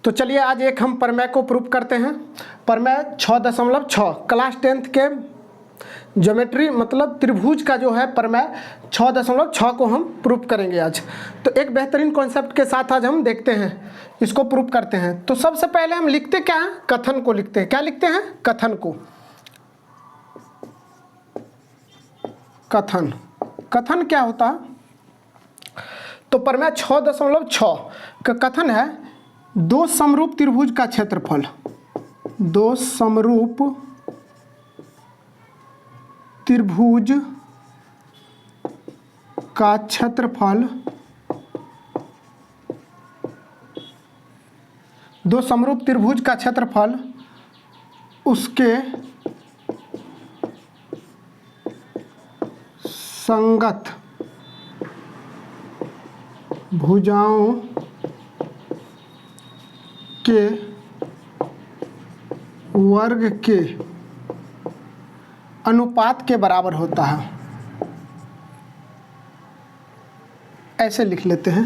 तो चलिए आज एक हम प्रमेय को प्रूफ करते हैं। प्रमेय 6.6 क्लास 10th के ज्योमेट्री मतलब त्रिभुज का जो है प्रमेय 6.6 को हम प्रूफ करेंगे आज। तो एक बेहतरीन कॉन्सेप्ट के साथ आज हम देखते हैं, इसको प्रूफ करते हैं। तो सबसे पहले हम लिखते क्या हैं, कथन को लिखते हैं। क्या लिखते हैं? कथन को। कथन कथन क्या होता है? तो प्रमेय 6.6 का कथन है दो समरूप त्रिभुज का क्षेत्रफल, दो समरूप त्रिभुज का क्षेत्रफल, दो समरूप त्रिभुज का क्षेत्रफल उसके संगत भुजाओं के वर्ग के अनुपात के बराबर होता है। ऐसे लिख लेते हैं,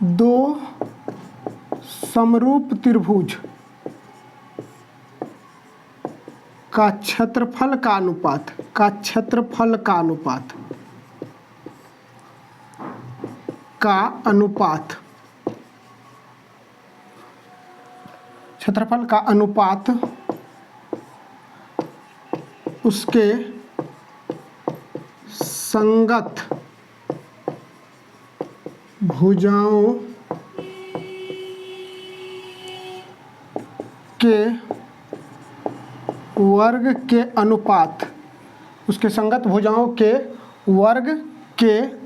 दो समरूप त्रिभुज का क्षेत्रफल का अनुपात, क्षेत्रफल का अनुपात उसके संगत भुजाओं के वर्ग के अनुपात, उसके संगत भुजाओं के वर्ग के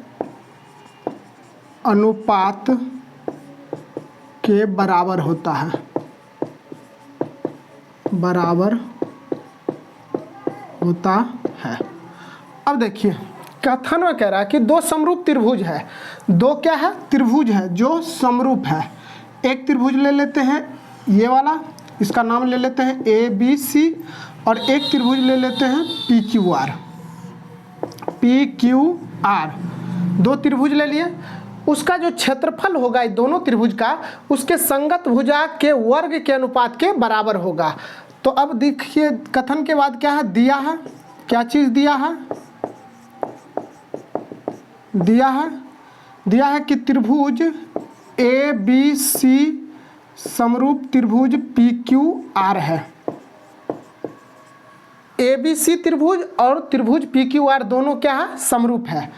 अनुपात के बराबर होता है, बराबर होता है। अब देखिए कथन में कह रहा है कि दो समरूप त्रिभुज है। दो क्या है? त्रिभुज है जो समरूप है। एक त्रिभुज ले लेते हैं ये वाला, इसका नाम ले लेते हैं ABC, और एक त्रिभुज ले लेते हैं PQR। दो त्रिभुज ले लिए, उसका जो क्षेत्रफल होगा इस दोनों त्रिभुज का उसके संगत भुजा के वर्ग के अनुपात के बराबर होगा। तो अब देखिए कथन के बाद क्या है, दिया है। क्या चीज दिया है? दिया है कि त्रिभुज ABC समरूप त्रिभुज PQR है। ABC त्रिभुज और त्रिभुज PQR दोनों क्या है? समरूप है।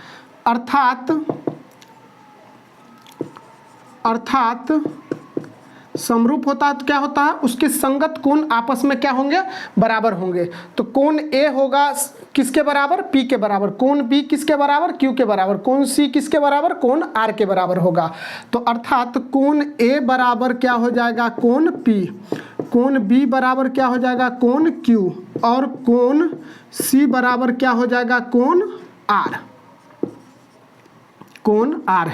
अर्थात समरूप होता है तो क्या होता है, उसके संगत कोण आपस में क्या होंगे? बराबर होंगे। तो कोण A होगा किसके बराबर? P के बराबर। कोण B किसके बराबर? Q के बराबर। कोण C किसके बराबर? कोण R के बराबर होगा। तो अर्थात कोण A बराबर क्या हो जाएगा? कोण P। कोण B बराबर क्या हो जाएगा? कोण Q। और कोण C बराबर क्या हो जाएगा? कोण R। कोण R।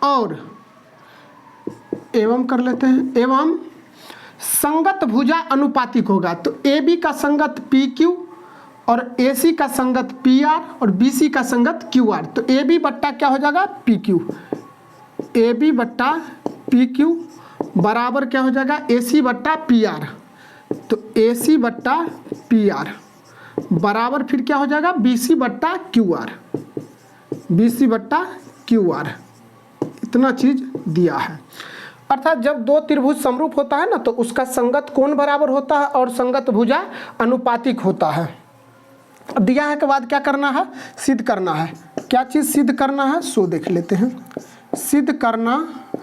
और एवं कर लेते हैं, एवं संगत भुजा अनुपातिक होगा। तो AB का संगत PQ और AC का संगत PR और BC का संगत QR। तो AB बट्टा क्या हो जाएगा? PQ। AB बट्टा PQ बराबर क्या हो जाएगा? AC बट्टा PR। तो AC बट्टा PR बराबर फिर क्या हो जाएगा? BC बट्टा QR। BC बट्टा QR। इतना चीज दिया है। अर्थात जब दो त्रिभुज समरूप होता है ना तो उसका संगत कोण बराबर होता है और संगत भुजा अनुपातिक होता है। दिया है के बाद क्या करना है? सिद्ध करना है। क्या चीज सिद्ध करना है सो देख लेते हैं। सिद्ध करना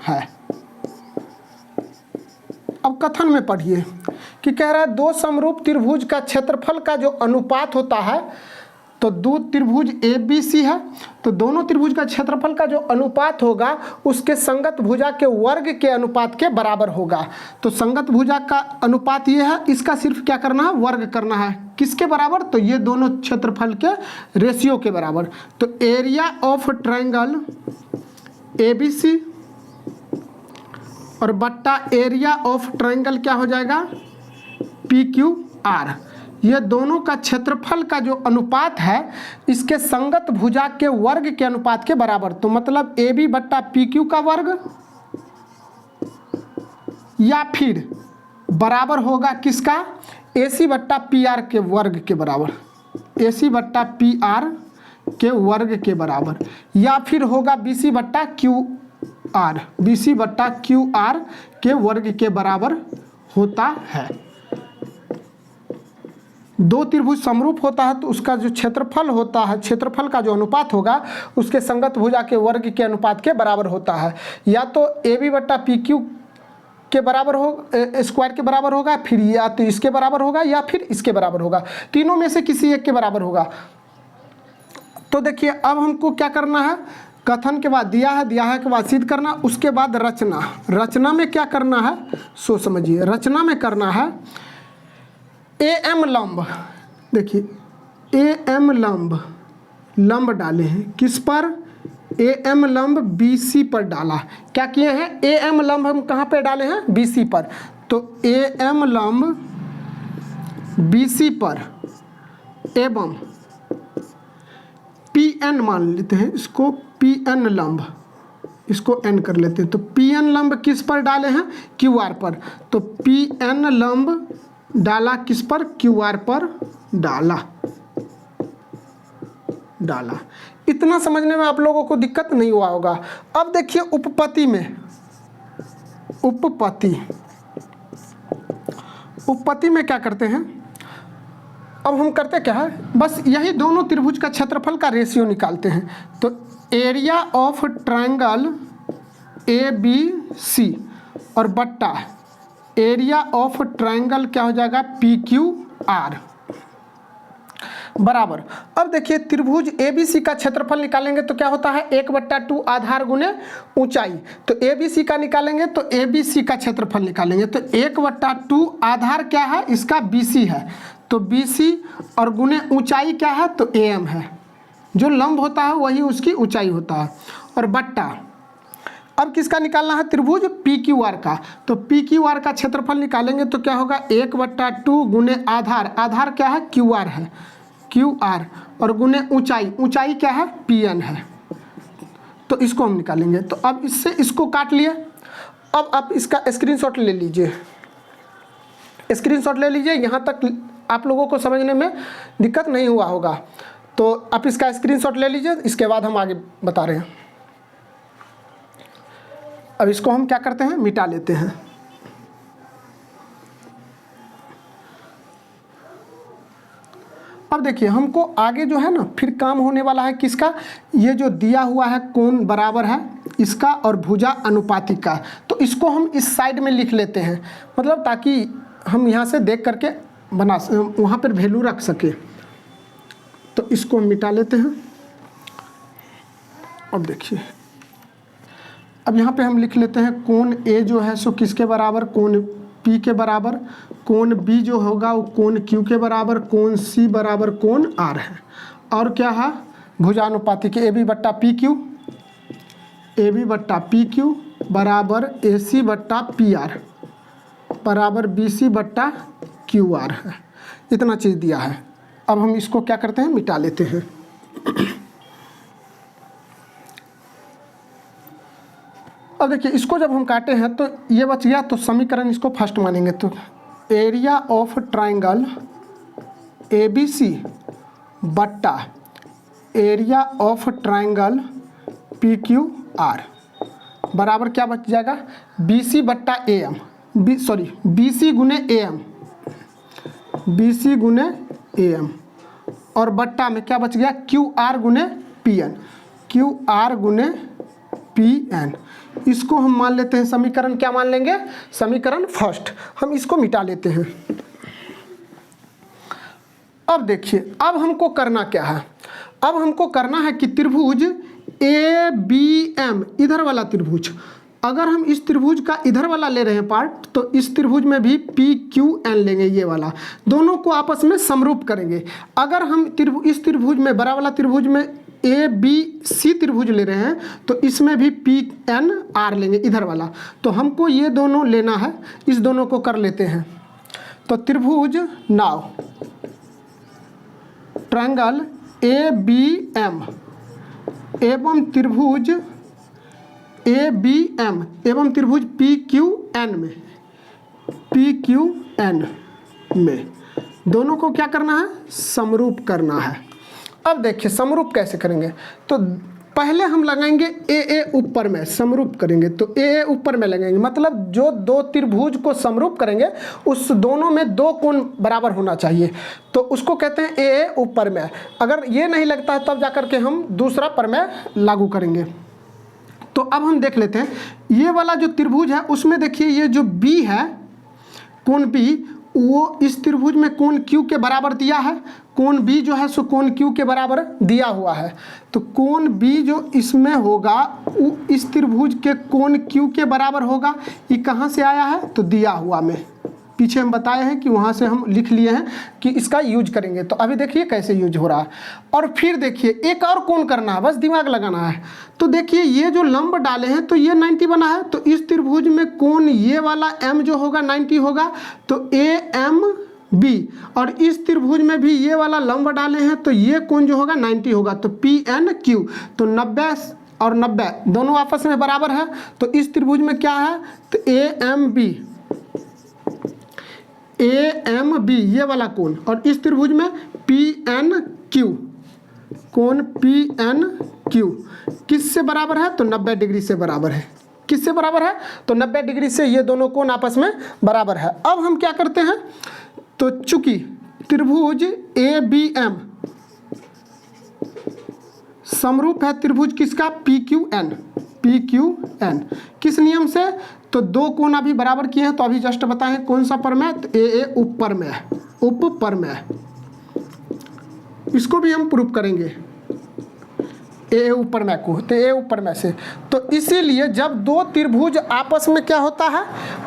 है। अब कथन में पढ़िए कि कह रहा है दो समरूप त्रिभुज का क्षेत्रफल का जो अनुपात होता है, तो दो त्रिभुज ABC है तो दोनों त्रिभुज का क्षेत्रफल का जो अनुपात होगा उसके संगत भुजा के वर्ग के अनुपात के बराबर होगा। तो संगत भुजा का अनुपात ये है, इसका सिर्फ क्या करना है? वर्ग करना है। किसके बराबर? तो ये दोनों क्षेत्रफल के रेशियो के बराबर। तो एरिया ऑफ ट्रायंगल ABC और बट्टा एरिया ऑफ ट्रायंगल क्या हो जाएगा? PQR। ये दोनों का क्षेत्रफल का जो अनुपात है इसके संगत भुजा के वर्ग के अनुपात के बराबर। तो मतलब ए बी बट्टा पी क्यू का वर्ग या फिर बराबर होगा किसका, ए सी बट्टा पी आर के वर्ग के बराबर, ए सी बट्टा पी आर के वर्ग के बराबर, या फिर होगा बी सी बट्टा क्यू आर, बी सी बट्टा क्यू आर के वर्ग के बराबर होता है। दो त्रिभुज समरूप होता है तो उसका जो क्षेत्रफल होता है, क्षेत्रफल का जो अनुपात होगा उसके संगत भुजा के वर्ग के अनुपात के बराबर होता है। या तो ए बी बट्टा पी क्यू के बराबर हो, स्क्वायर के बराबर होगा, फिर या तो इसके बराबर होगा या फिर इसके बराबर होगा, तीनों में से किसी एक के बराबर होगा। तो देखिए अब हमको क्या करना है, कथन के बाद दिया है के बाद सिद्ध करना, उसके बाद रचना। रचना में क्या करना है सो समझिए। रचना में करना है ए एम लंब, देखिए ए एम लंब डाले हैं किस पर, ए एम लंब बी सी पर डाला। क्या किए हैं, ए एम लंब हम कहाँ पे डाले हैं, बी सी पर। तो ए एम लंब बी सी पर एवं पी एन मान लेते हैं इसको, पी एन लंब, इसको एन कर लेते हैं। तो पी एन लंब किस पर डाले हैं, क्यू आर पर। तो पी एन लंब डाला किस पर, क्यू आर पर डाला। इतना समझने में आप लोगों को दिक्कत नहीं हुआ होगा। अब देखिए उपपत्ति में, उपपत्ति में क्या करते हैं, अब हम करते क्या है, बस यही दोनों त्रिभुज का क्षेत्रफल का रेशियो निकालते हैं। तो area of triangle A B C और बट्टा एरिया ऑफ ट्रायंगल क्या हो जाएगा, पी क्यू आर बराबर। अब देखिए त्रिभुज ए बी सी का क्षेत्रफल निकालेंगे तो क्या होता है, 1/2 आधार गुने ऊंचाई। तो ए बी सी का निकालेंगे तो ए बी सी का क्षेत्रफल निकालेंगे तो 1/2 आधार क्या है इसका, बी सी है। तो बी सी और गुने ऊंचाई क्या है, तो ए एम है। जो लंब होता है वही उसकी ऊंचाई होता है। और बट्टा अब किसका निकालना है, त्रिभुज पी क्यू आर का। तो पी क्यू आर का क्षेत्रफल निकालेंगे तो क्या होगा, 1/2 गुने आधार, आधार क्या है, क्यू आर है, क्यू आर, और गुने ऊंचाई, ऊंचाई क्या है, पी एन है। तो इसको हम निकालेंगे। तो अब इससे इसको काट लिए। अब आप इसका स्क्रीनशॉट ले लीजिए, स्क्रीनशॉट ले लीजिए। यहाँ तक आप लोगों को समझने में दिक्कत नहीं हुआ होगा। तो आप इसका स्क्रीनशॉट ले लीजिए, इसके बाद हम आगे बता रहे हैं। अब इसको हम क्या करते हैं, मिटा लेते हैं। अब देखिए हमको आगे जो है ना फिर काम होने वाला है किसका, ये जो दिया हुआ है कोण बराबर है इसका और भुजा अनुपातिक का। तो इसको हम इस साइड में लिख लेते हैं, मतलब ताकि हम यहाँ से देख करके बना वहाँ पर वैल्यू रख सके। तो इसको हम मिटा लेते हैं। अब देखिए अब यहाँ पे हम लिख लेते हैं कोण ए जो है सो किसके बराबर, कोण पी के बराबर, कोण बी जो होगा वो कोण क्यू के बराबर, कोण सी बराबर कोण आर है। और क्या है, भुजानुपातिक ए बी बट्टा पी क्यू, ए बी बट्टा पी क्यू बराबर ए सी बट्टा पी आर बराबर बी सी बट्टा क्यू आर है। इतना चीज़ दिया है। अब हम इसको क्या करते हैं, मिटा लेते हैं। अब देखिए इसको जब हम काटे हैं तो ये बच गया, तो समीकरण इसको फर्स्ट मानेंगे। तो area of triangle A B C बट्टा area of triangle P Q R बराबर क्या बच जाएगा, बी सी बट्टा ए एम, बी सी गुने ए एम, बी सी गुने ए एम, और बट्टा में क्या बच गया, क्यू आर गुने पी एन, क्यू आर गुने पी एन। इसको हम मान लेते हैं समीकरण, क्या मान लेंगे, समीकरण फर्स्ट। हम इसको मिटा लेते हैं। अब देखिए अब हमको करना क्या है, अब हमको करना है कि त्रिभुज ए बी एम, इधर वाला त्रिभुज, अगर हम इस त्रिभुज का इधर वाला ले रहे हैं पार्ट, तो इस त्रिभुज में भी पी क्यू एन लेंगे, ये वाला, दोनों को आपस में समरूप करेंगे। अगर हम इस त्रिभुज में, बड़ा वाला त्रिभुज में ए बी सी त्रिभुज ले रहे हैं तो इसमें भी पी एन आर लेंगे, इधर वाला। तो हमको ये दोनों लेना है, इस दोनों को कर लेते हैं। तो त्रिभुज नाव ट्रायंगल ABM एवं त्रिभुज ABM एवं त्रिभुज PQN में दोनों को क्या करना है, समरूप करना है। अब देखिए समरूप कैसे करेंगे, तो पहले हम लगाएंगे AA ऊपर में, समरूप करेंगे तो AA ऊपर में लगाएंगे, मतलब जो दो त्रिभुज को समरूप करेंगे उस दोनों में दो कोण बराबर होना चाहिए, तो उसको कहते हैं AA ऊपर में। अगर ये नहीं लगता है तब जाकर के हम दूसरा प्रमेय लागू करेंगे। तो अब हम देख लेते हैं ये वाला जो त्रिभुज है उसमें देखिए ये जो B है, कोण B, वो इस त्रिभुज में कोण Q के बराबर दिया है, कोण B जो है सो कोण Q के बराबर दिया हुआ है। तो कोण B जो इसमें होगा वो इस त्रिभुज के कोण Q के बराबर होगा। ये कहाँ से आया है, तो दिया हुआ में, पीछे हम बताए हैं कि वहाँ से हम लिख लिए हैं कि इसका यूज करेंगे। तो अभी देखिए कैसे यूज हो रहा है। और फिर देखिए एक और कोण करना है, बस दिमाग लगाना है। तो देखिए ये जो लंब डाले हैं तो ये 90 बना है, तो इस त्रिभुज में कोण ये वाला M जो होगा 90 होगा, तो AMB, और इस त्रिभुज में भी ये वाला लंब डाले हैं तो ये कोण जो होगा 90 होगा, तो PNQ। तो 90 और 90 दोनों आपस में बराबर है, तो इस त्रिभुज में क्या है, तो AMB ये वाला कोण, और इस त्रिभुज में PNQ, कोण PNQ किससे बराबर है, तो 90 डिग्री से बराबर है। किससे बराबर है, तो 90 डिग्री से ये दोनों कोण आपस में बराबर है। अब हम क्या करते हैं, तो चूंकि त्रिभुज ABM समरूप है त्रिभुज किसका, PQN किस नियम से, तो दो कोण अभी बराबर किए हैं, तो अभी जस्ट बताएं कौन सा प्रमेय, तो AA ऊपर में, उप प्रमेय, इसको भी हम प्रूफ करेंगे AA ऊपर में को, तो AA ऊपर में से। तो इसीलिए जब दो त्रिभुज आपस में क्या होता है,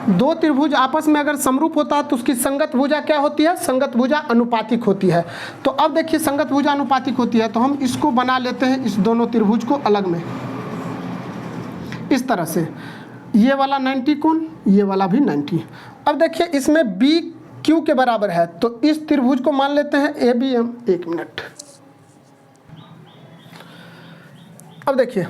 दो त्रिभुज आपस में अगर समरूप होता है तो उसकी संगत भुजा क्या होती है, संगत भुजा अनुपातिक होती है। तो अब देखिए संगत भुजा अनुपातिक होती है, तो हम इसको बना लेते हैं इस दोनों त्रिभुज को अलग में इस तरह से, ये वाला 90 कोण, ये वाला भी 90। अब देखिए इसमें BQ के बराबर है, तो इस त्रिभुज को मान लेते हैं ABM। एक मिनट, अब देखिए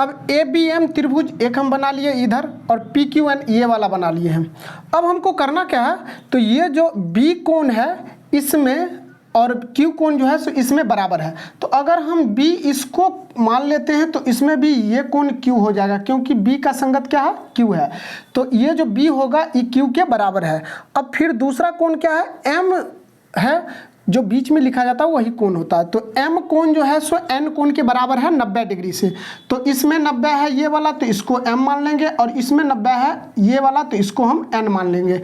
अब ABM त्रिभुज एक हम बना लिए इधर, और PQN ये वाला बना लिए हम। अब हमको करना क्या है, तो ये जो B कोण है इसमें और Q कोण जो है सो इसमें बराबर है, तो अगर हम B इसको मान लेते हैं तो इसमें भी ये कोण Q हो जाएगा, क्योंकि B का संगत क्या है, Q है। तो ये जो B होगा ये Q के बराबर है। अब फिर दूसरा कोण क्या है, M है, जो बीच में लिखा जाता है वही कोण होता है। तो M कोण जो है सो N कोण के बराबर है 90 डिग्री से। तो इसमें 90 है ये वाला, तो इसको M मान लेंगे, और इसमें 90 है ये वाला, तो इसको हम N मान लेंगे।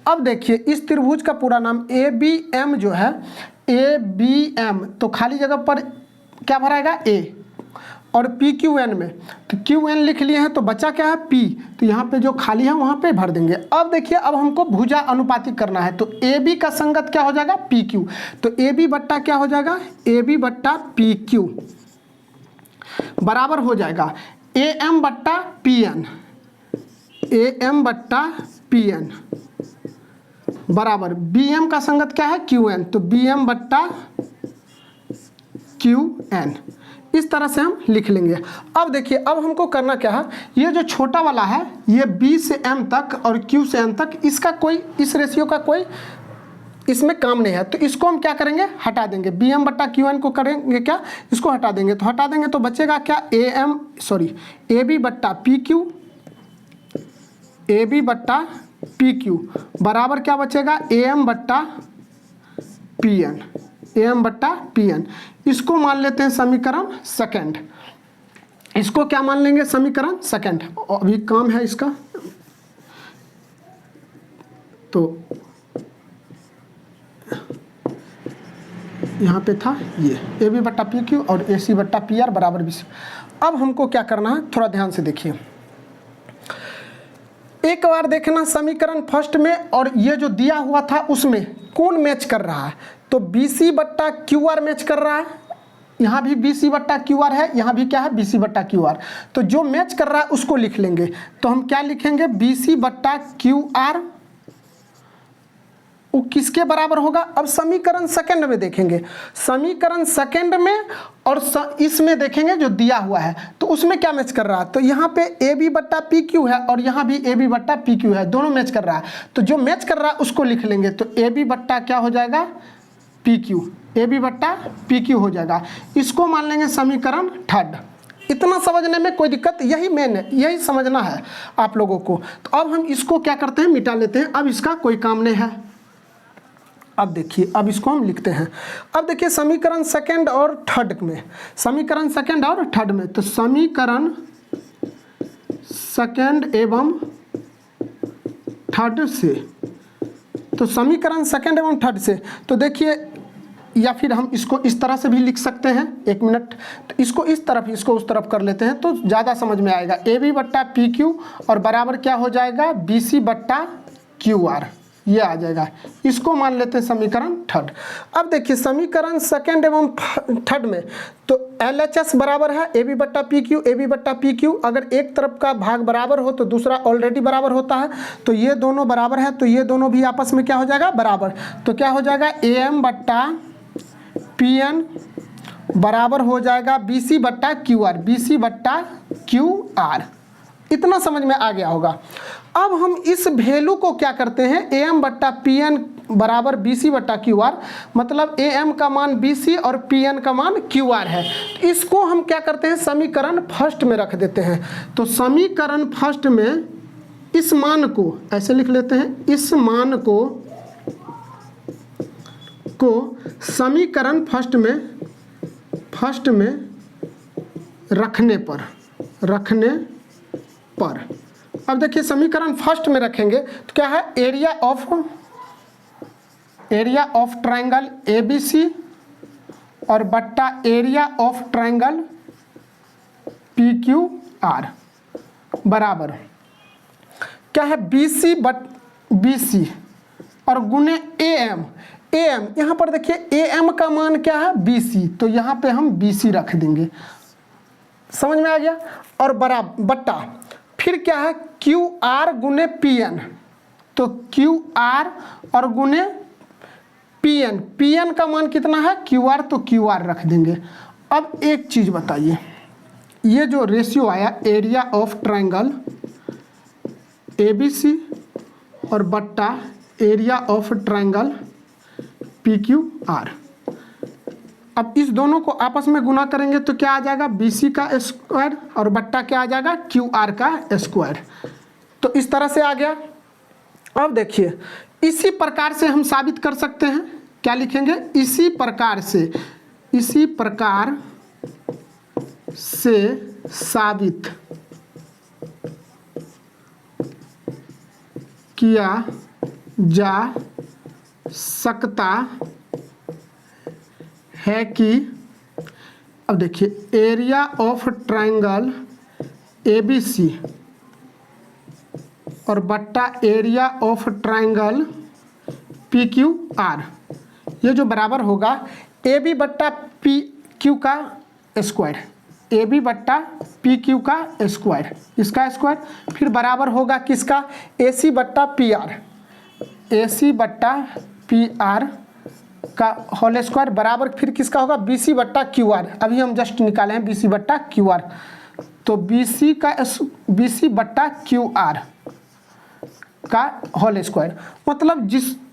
अब देखिए इस त्रिभुज का पूरा नाम ABM जो है, ABM, तो खाली जगह पर क्या भराएगा, A, और PQN में तो QN लिख लिए हैं, तो बचा क्या है, P, तो यहाँ पे जो खाली है वहाँ पे भर देंगे। अब देखिए अब हमको भुजा अनुपातिक करना है, तो AB का संगत क्या हो जाएगा, PQ, तो AB बट्टा क्या हो जाएगा, AB बट्टा PQ बराबर हो जाएगा AM बट्टा PN, AM बट्टा PN बराबर BM का संगत क्या है, QN, तो BM बट्टा QN, इस तरह से हम लिख लेंगे। अब देखिए अब हमको करना क्या है, ये जो छोटा वाला है ये B से M तक और Q से N तक, इसका कोई, इस रेशियो का कोई इसमें काम नहीं है, तो इसको हम क्या करेंगे, हटा देंगे। BM बट्टा QN को करेंगे क्या, इसको हटा देंगे, तो हटा देंगे तो बचेगा क्या, AB बट्टा PQ, AB बट्टा PQ बराबर क्या बचेगा, AM बट्टा PN, AM बट्टा PN। इसको मान लेते हैं समीकरण सेकंड, इसको क्या मान लेंगे, समीकरण सेकंड। अभी काम है इसका, तो यहाँ पे था ये AB बट्टा PQ और AC बट्टा PR बराबर 20। अब हमको क्या करना है, थोड़ा ध्यान से देखिए, एक बार देखना समीकरण फर्स्ट में, और ये जो दिया हुआ था उसमें कौन मैच कर रहा है, तो BC बट्टा QR मैच कर रहा है, यहाँ भी BC बट्टा QR है, यहाँ भी क्या है, BC बट्टा QR, तो जो मैच कर रहा है उसको लिख लेंगे। तो हम क्या लिखेंगे, BC बट्टा QR वो किसके बराबर होगा? अब समीकरण सेकंड में देखेंगे, समीकरण सेकंड में और इसमें देखेंगे जो दिया हुआ है तो उसमें क्या मैच कर रहा है। तो यहाँ पे ए बी बट्टा पी क्यू है और यहाँ भी ए बी बट्टा पी क्यू है, दोनों मैच कर रहा है। तो जो मैच कर रहा है उसको लिख लेंगे। तो ए बी बट्टा क्या हो जाएगा? पी क्यू, ए बी बट्टा पी क्यू हो जाएगा। इसको मान लेंगे समीकरण थर्ड। इतना समझने में कोई दिक्कत, यही मेन है, यही समझना है आप लोगों को। तो अब हम इसको क्या करते हैं, मिटा लेते हैं। अब इसका कोई काम नहीं है। अब देखिए, अब इसको हम लिखते हैं। अब देखिए समीकरण सेकंड और थर्ड में, समीकरण सेकंड और थर्ड में, तो समीकरण सेकंड एवं थर्ड से, तो समीकरण सेकंड एवं थर्ड से, तो देखिए, या फिर हम इसको इस तरह से भी लिख सकते हैं। एक मिनट, तो इसको इस तरफ, इसको उस तरफ कर लेते हैं तो ज़्यादा समझ में आएगा। ए बी बट्टा पी क्यू और बराबर क्या हो जाएगा? बी सी बट्टा क्यू आर, ये आ जाएगा। इसको मान लेते हैं समीकरण थर्ड। अब देखिए समीकरण सेकंड एवं थर्ड में, तो एल एच एस बराबर है ए बी बट्टा पी क्यू, ए बी बट्टा पी क्यू। अगर एक तरफ का भाग बराबर हो तो दूसरा ऑलरेडी बराबर होता है। तो ये दोनों बराबर है, तो ये दोनों भी आपस में क्या हो जाएगा? बराबर। तो क्या हो जाएगा? ए एम बट्टा पी एन बराबर हो जाएगा बी सी बट्टा क्यू आर, बी सी बट्टा क्यू आर। इतना समझ में आ गया होगा। अब हम इस वैल्यू को क्या करते हैं? ए एम बट्टा पी एन बराबर बी सी बट्टा क्यू आर, मतलब ए एम का मान बी सी और पी एन का मान क्यू आर है। इसको हम क्या करते हैं? समीकरण फर्स्ट में रख देते हैं। तो समीकरण फर्स्ट में इस मान को ऐसे लिख लेते हैं, इस मान को समीकरण फर्स्ट में रखने पर अब देखिए समीकरण फर्स्ट में रखेंगे तो क्या है? Area of triangle A B C और बट्टा area of triangle P Q R बराबर क्या है? बी सी और गुने ए एम। यहाँ पर देखिए ए एम का मान क्या है? बी सी, तो यहाँ पे हम बी सी रख देंगे। समझ में आ गया? और बराबर बट्टा फिर क्या है? क्यू आर गुने पी एन, तो क्यू आर और गुने पी एन। पी एन का मान कितना है? क्यू आर, तो क्यू आर रख देंगे। अब एक चीज़ बताइए, ये जो रेशियो आया area of triangle A B C और बट्टा area of triangle P Q R, अब इस दोनों को आपस में गुना करेंगे तो क्या आ जाएगा? बी सी का स्क्वायर और बट्टा क्या आ जाएगा? क्यू आर का स्क्वायर। तो इस तरह से आ गया। अब देखिए इसी प्रकार से हम साबित कर सकते हैं। क्या लिखेंगे? इसी प्रकार से साबित किया जा सकता है कि, अब देखिए area of triangle A B C और बट्टा area of triangle P Q R, ये जो बराबर होगा ए बी बट्टा पी क्यू का स्क्वायर, ए बी बट्टा पी क्यू का स्क्वायर, इसका स्क्वायर, फिर बराबर होगा किसका? ए सी बट्टा पी आर, ए सी बट्टा पी आर का होल स्क्वायर बराबर फिर किसका होगा? बी सी बट्टा क्यू आर। अभी हम जस्ट निकाले हैं बी सी बट्टा क्यू आर, तो बी सी बट्टा क्यू आर का होल स्क्वायर, मतलब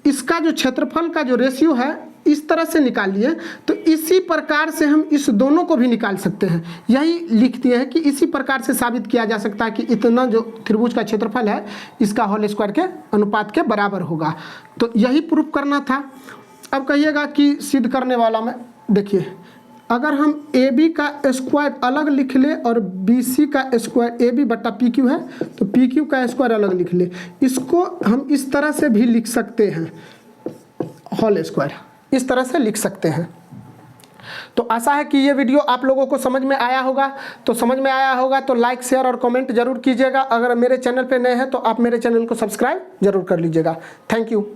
इसका जो क्षेत्रफल का जो रेशियो है इस तरह से निकाल लिए। तो इसी प्रकार से हम इस दोनों को भी निकाल सकते हैं। यही लिखती है कि इसी प्रकार से साबित किया जा सकता है कि इतना जो त्रिभुज का क्षेत्रफल है इसका होल स्क्वायर के अनुपात के बराबर होगा। तो यही प्रूफ करना था। अब कहिएगा कि सिद्ध करने वाला में देखिए, अगर हम ए बी का स्क्वायर अलग लिख ले और बी सी का स्क्वायर, ए बी बट्टा पी क्यू है तो पी क्यू का स्क्वायर अलग लिख ले, इसको हम इस तरह से भी लिख सकते हैं, होल स्क्वायर इस तरह से लिख सकते हैं। तो आशा है कि ये वीडियो आप लोगों को समझ में आया होगा। तो समझ में आया होगा तो लाइक शेयर और कमेंट जरूर कीजिएगा। अगर मेरे चैनल पे नए हैं तो आप मेरे चैनल को सब्सक्राइब जरूर कर लीजिएगा। Thank you.